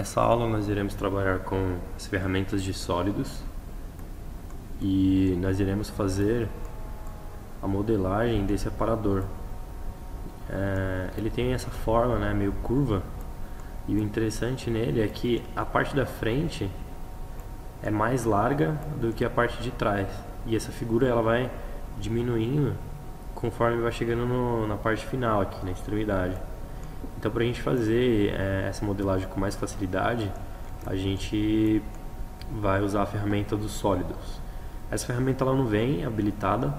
Nessa aula nós iremos trabalhar com as ferramentas de sólidos e nós iremos fazer a modelagem desse aparador. Ele tem essa forma, né, meio curva, e o interessante nele é que a parte da frente é mais larga do que a parte de trás, e essa figura ela vai diminuindo conforme vai chegando na parte final aqui, na extremidade. Então, para a gente fazer essa modelagem com mais facilidade, a gente vai usar a ferramenta dos sólidos. Essa ferramenta ela não vem habilitada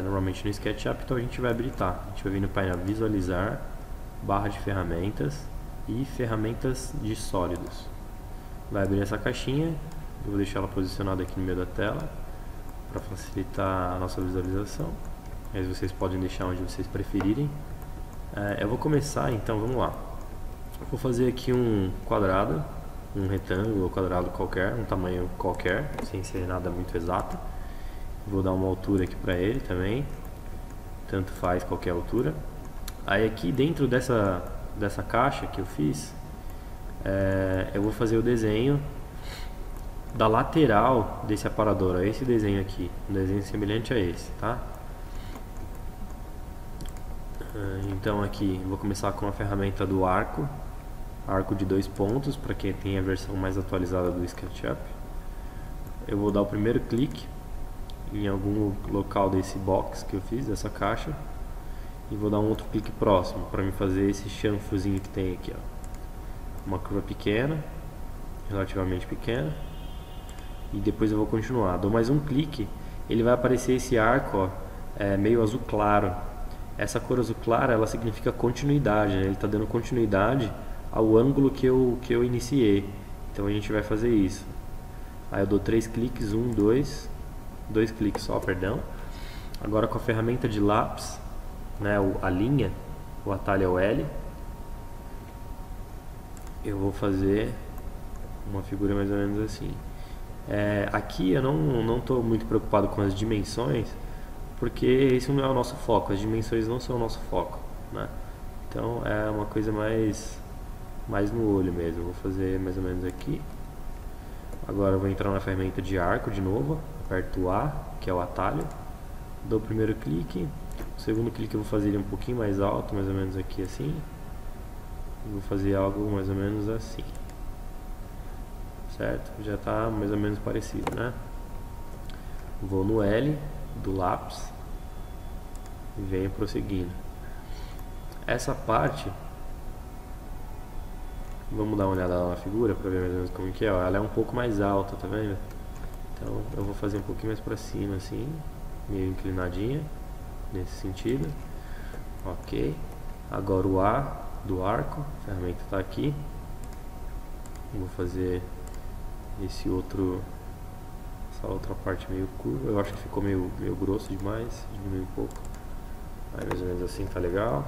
normalmente no SketchUp, então a gente vai habilitar. A gente vai vir no painel visualizar, barra de ferramentas e ferramentas de sólidos. Vai abrir essa caixinha, eu vou deixar ela posicionada aqui no meio da tela para facilitar a nossa visualização. Aí vocês podem deixar onde vocês preferirem. Eu vou começar, então vamos lá. Vou fazer aqui um quadrado, um retângulo ou quadrado qualquer, um tamanho qualquer, sem ser nada muito exato. Vou dar uma altura aqui para ele também, tanto faz qualquer altura. Aí aqui dentro dessa caixa que eu fiz, eu vou fazer o desenho da lateral desse aparador, esse desenho aqui, um desenho semelhante a esse, tá? Então aqui vou começar com a ferramenta do arco de 2 pontos, para quem tem a versão mais atualizada do SketchUp. Eu vou dar o primeiro clique em algum local desse box que eu fiz, dessa caixa, e vou dar um outro clique próximo para me fazer esse chanfrozinho que tem aqui, ó. Uma curva pequena, relativamente pequena, e depois eu vou continuar. Dou mais um clique, ele vai aparecer esse arco, ó, meio azul claro. Essa cor azul clara, ela significa continuidade, né? Ele está dando continuidade ao ângulo que eu iniciei. Então a gente vai fazer isso. Aí eu dou 3 cliques, 1, 2 cliques só, perdão. Agora com a ferramenta de lápis, né, a linha, o atalho é o L. Eu vou fazer uma figura mais ou menos assim. Aqui eu não estou muito preocupado com as dimensões, porque esse não é o nosso foco, as dimensões não são o nosso foco, né? Então é uma coisa mais no olho mesmo. Eu vou fazer mais ou menos aqui. Agora eu vou entrar na ferramenta de arco de novo, aperto o A, que é o atalho, dou o primeiro clique, o segundo clique eu vou fazer ele um pouquinho mais alto, mais ou menos aqui assim, e vou fazer algo mais ou menos assim, certo? Já está mais ou menos parecido, né? Vou no L do lápis e venho prosseguindo. Essa parte, vamos dar uma olhada lá na figura para ver mais ou menos como que é. Ela é um pouco mais alta, tá vendo? Então eu vou fazer um pouquinho mais para cima assim, meio inclinadinha, nesse sentido. Ok. Agora o A do arco, a ferramenta está aqui. Vou fazer essa outra parte meio curva. Eu acho que ficou meio grosso demais, diminui um pouco. Aí mais ou menos assim tá legal.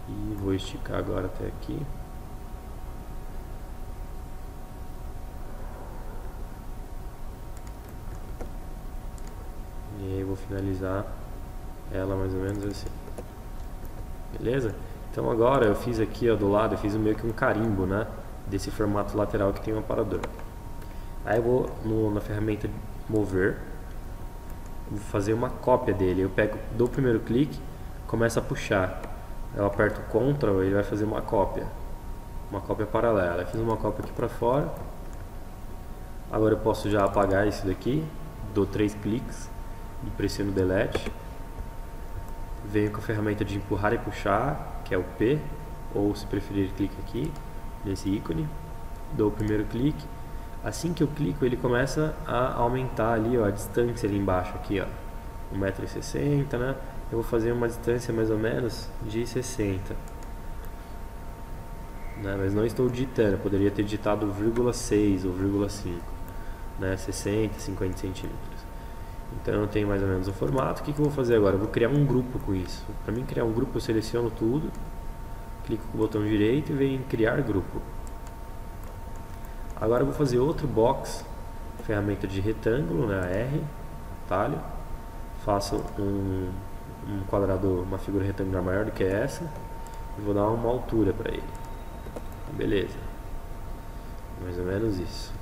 E vou esticar agora até aqui. E aí vou finalizar ela mais ou menos assim. Beleza? Então agora eu fiz aqui, ó, do lado, eu fiz meio que um carimbo, né, desse formato lateral que tem um aparador. Aí eu vou na ferramenta mover, vou fazer uma cópia dele. Eu dou o primeiro clique, começo a puxar. Eu aperto Ctrl, ele vai fazer uma cópia paralela. Eu fiz uma cópia aqui para fora. Agora eu posso já apagar isso daqui. Dou 3 cliques e pressiono Delete. Venho com a ferramenta de empurrar e puxar, que é o P, ou se preferir clique aqui nesse ícone. Dou o primeiro clique. Assim que eu clico, ele começa a aumentar ali, ó, a distância ali embaixo aqui, ó, 1,60 m, né? Eu vou fazer uma distância mais ou menos de 60, né? Mas não estou digitando, eu poderia ter digitado 0,6 ou 0,5, né? 60, 50 centímetros. Então eu tenho mais ou menos o formato. O que eu vou fazer agora? Eu vou criar um grupo com isso. Para mim criar um grupo, eu seleciono tudo, clico com o botão direito e venho em criar grupo. Agora eu vou fazer outro box, ferramenta de retângulo, né, R, atalho, faço um quadrado, uma figura retangular maior do que essa, e vou dar uma altura para ele. Beleza, mais ou menos isso.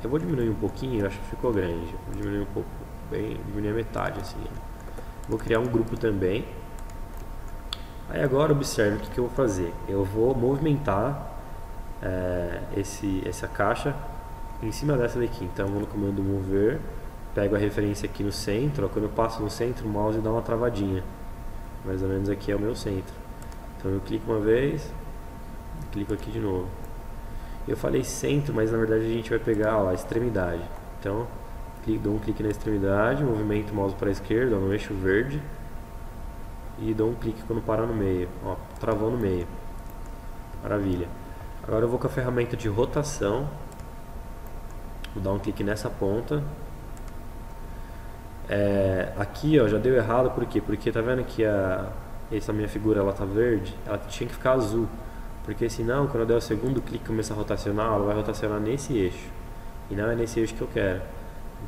Eu vou diminuir um pouquinho, eu acho que ficou grande. Vou diminuir um pouco, diminuir a metade assim. Vou criar um grupo também. Aí agora observe o que eu vou fazer. Eu vou movimentar essa caixa em cima dessa daqui. Então eu vou no comando mover, pego a referência aqui no centro. Ó, quando eu passo no centro, o mouse dá uma travadinha. Mais ou menos aqui é o meu centro. Então eu clico uma vez, clico aqui de novo. Eu falei centro, mas na verdade a gente vai pegar a extremidade. Então dou um clique na extremidade, movimento o mouse para a esquerda, no eixo verde, e dou um clique quando parar no meio. Ó, travou no meio. Maravilha. Agora eu vou com a ferramenta de rotação. Vou dar um clique nessa ponta. Aqui ó, já deu errado, por quê? Porque tá vendo que essa minha figura ela tá verde? Ela tinha que ficar azul. Porque senão, quando eu der o segundo clique e começar a rotacionar, ela vai rotacionar nesse eixo. E não é nesse eixo que eu quero.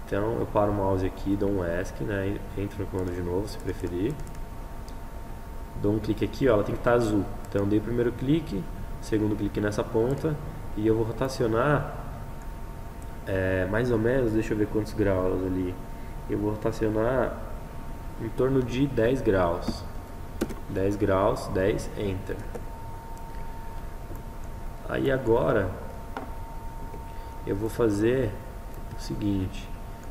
Então eu paro o mouse aqui, dou um ESC, né? Entro no comando de novo, se preferir. Dou um clique aqui, ó, ela tem que estar azul. Então dei o primeiro clique, segundo clique nessa ponta, e eu vou rotacionar mais ou menos, deixa eu ver quantos graus ali. Eu vou rotacionar em torno de 10 graus. 10 graus, 10, Enter. Aí agora eu vou fazer o seguinte,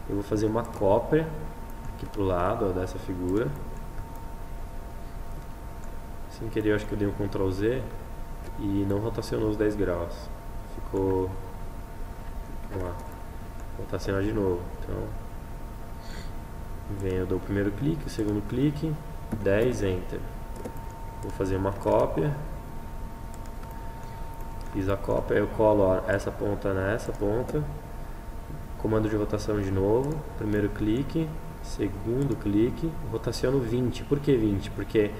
eu vou fazer uma cópia aqui pro lado, ó, dessa figura. Sem querer, eu acho que eu dei um Ctrl Z e não rotacionou os 10 graus. Ficou... Vamos lá. Vou rotacionar de novo. Então, eu dou o primeiro clique, o segundo clique, 10, Enter. Vou fazer uma cópia. Fiz a cópia, eu colo ó, essa ponta nessa ponta. Comando de rotação de novo. Primeiro clique, segundo clique, rotaciono 20. Por que 20? Porque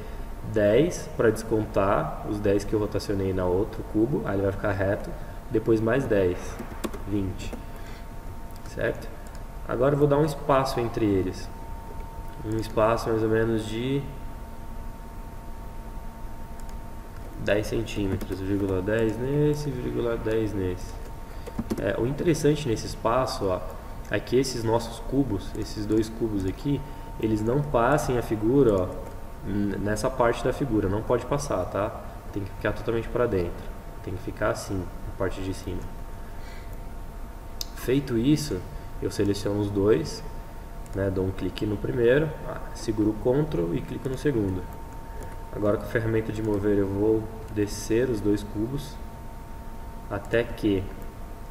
10 para descontar os 10 que eu rotacionei na outro cubo, aí ele vai ficar reto, depois mais 10, 20, certo? Agora eu vou dar um espaço entre eles, um espaço mais ou menos de 10 centímetros, vírgula 10 nesse, vírgula 10 nesse. O interessante nesse espaço ó, é que esses nossos cubos, esses dois cubos aqui, eles não passem a figura ó, nessa parte da figura, não pode passar, tá? Tem que ficar totalmente para dentro, tem que ficar assim, na parte de cima. Feito isso, eu seleciono os dois, né, dou um clique no primeiro, seguro o Ctrl e clico no segundo. Agora com a ferramenta de mover eu vou descer os dois cubos até que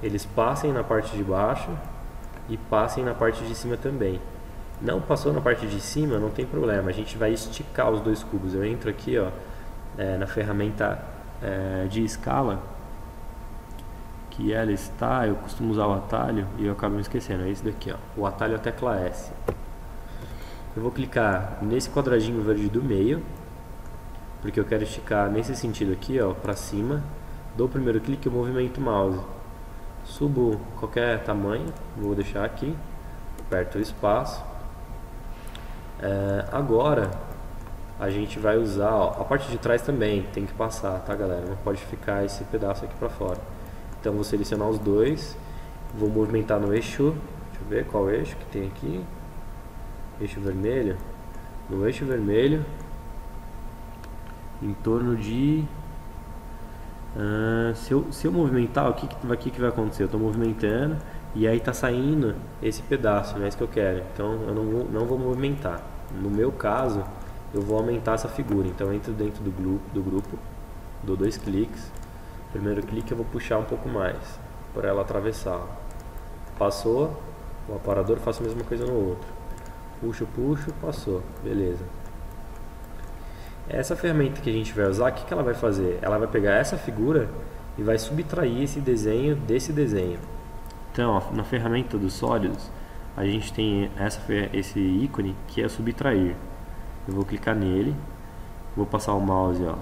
eles passem na parte de baixo e passem na parte de cima também. Não passou na parte de cima, não tem problema, a gente vai esticar os dois cubos. Eu entro aqui ó, na ferramenta de escala, que ela está, eu costumo usar o atalho e eu acabo me esquecendo, é esse daqui ó, o atalho é a tecla S. Eu vou clicar nesse quadradinho verde do meio, porque eu quero esticar nesse sentido aqui ó, para cima. Dou o primeiro clique e movimento o mouse. Subo qualquer tamanho, vou deixar aqui, aperto o espaço. Agora a gente vai usar ó, a parte de trás também tem que passar, tá galera? Não pode ficar esse pedaço aqui para fora. Então vou selecionar os dois, vou movimentar no eixo, deixa eu ver qual eixo que tem aqui, eixo vermelho. No eixo vermelho, em torno de se eu movimentar, o que vai acontecer? Eu estou movimentando e aí está saindo esse pedaço, não é isso que eu quero. Então eu não vou movimentar. No meu caso, eu vou aumentar essa figura. Então eu entro dentro do grupo, dou dois cliques. Primeiro clique eu vou puxar um pouco mais para ela atravessar. Passou, o aparador faz a mesma coisa no outro. Puxo, passou, beleza. Essa ferramenta que a gente vai usar, o que ela vai fazer? Ela vai pegar essa figura e vai subtrair esse desenho desse desenho. Então, ó, na ferramenta dos sólidos, a gente tem esse ícone que é subtrair. Eu vou clicar nele, vou passar o mouse ó,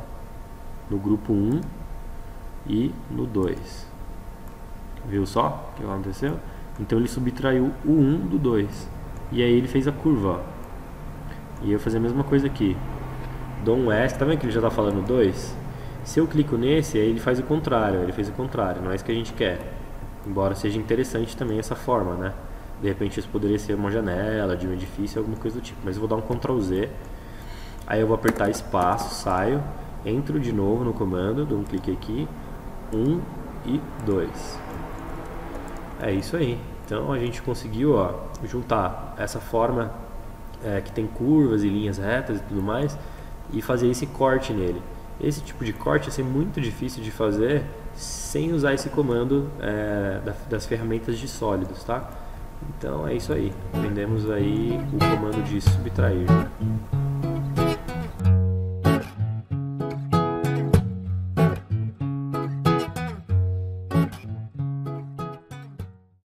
no grupo 1 e no 2. Viu só o que aconteceu? Então ele subtraiu o 1 do 2. E aí ele fez a curva. Ó. E eu vou fazer a mesma coisa aqui. dou um S, tá vendo que ele já está falando 2? Se eu clico nesse, aí ele faz o contrário, ele fez o contrário, não é isso que a gente quer. Embora seja interessante também essa forma, né? De repente isso poderia ser uma janela de um edifício, alguma coisa do tipo. Mas eu vou dar um Ctrl Z, aí eu vou apertar espaço, saio, entro de novo no comando, dou um clique aqui, 1 e 2. É isso aí. Então a gente conseguiu, ó, juntar essa forma que tem curvas e linhas retas e tudo mais, e fazer esse corte nele. Esse tipo de corte vai ser muito difícil de fazer sem usar esse comando das ferramentas de sólidos, tá? Então é isso aí. Aprendemos aí o comando de subtrair.